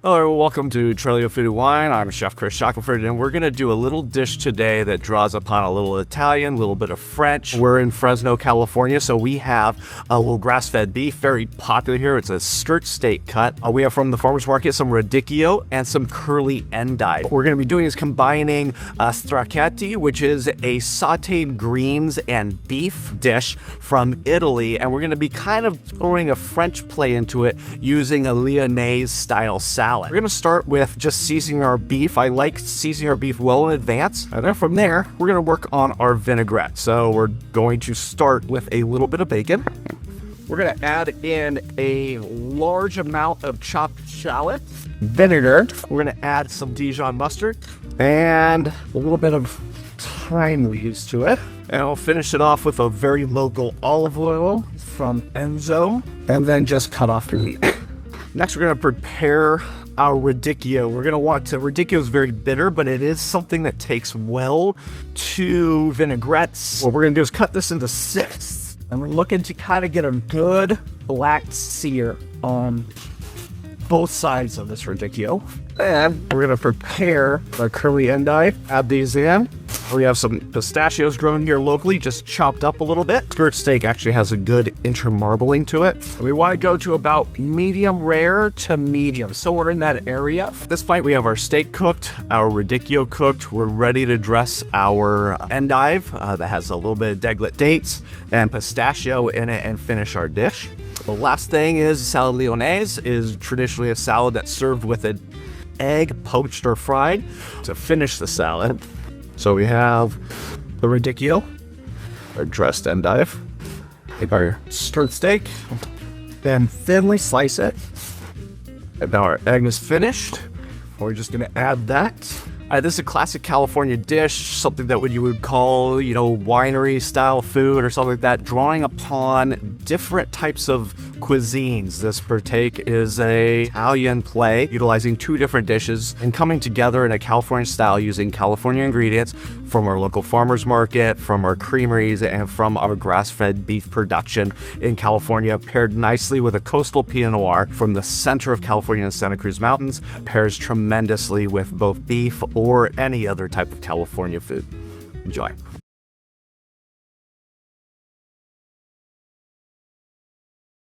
Hello, welcome to Trail of Food and Wine. I'm Chef Chris Shackelford, and we're going to do a little dish today that draws upon a little Italian, a little bit of French. We're in Fresno, California, so we have a little grass-fed beef, very popular here. It's a skirt steak cut. We have from the farmer's market some radicchio and some curly endive. What we're going to be doing is combining stracciati, which is a sauteed greens and beef dish from Italy, and we're going to be kind of throwing a French play into it using a Lyonnaise-style salad. We're going to start with just seasoning our beef. I like seasoning our beef well in advance. And then from there, we're going to work on our vinaigrette. So we're going to start with a little bit of bacon. We're going to add in a large amount of chopped shallots, vinegar. We're going to add some Dijon mustard and a little bit of thyme leaves to it. And I'll finish it off with a very local olive oil from Enzo, and then just cut off the meat. Next, we're going to prepare our radicchio. Radicchio is very bitter, but it is something that takes well to vinaigrettes. What we're going to do is cut this into sixths, and we're looking to kind of get a good black sear on both sides of this radicchio. And we're going to prepare our curly endive. Add these in. We have some pistachios grown here locally, just chopped up a little bit. Skirt steak actually has a good intermarbling to it. We want to go to about medium rare to medium, so we're in that area. At this point, we have our steak cooked, our radicchio cooked. We're ready to dress our endive that has a little bit of deglet dates and pistachio in it and finish our dish. The last thing is salad lyonnaise is traditionally a salad that's served with an egg poached or fried to finish the salad. So we have the radicchio, our dressed endive, our skirt steak, then thinly slice it. And now our egg is finished. We're just going to add that. This is a classic California dish, something that you would call, winery style food or something like that, drawing upon different types of cuisines. This partake is a Italian play utilizing two different dishes and coming together in a California style using California ingredients from our local farmers market, from our creameries, and from our grass-fed beef production in California, paired nicely with a coastal Pinot Noir from the center of California and Santa Cruz Mountains. Pairs tremendously with both beef or any other type of California food. Enjoy.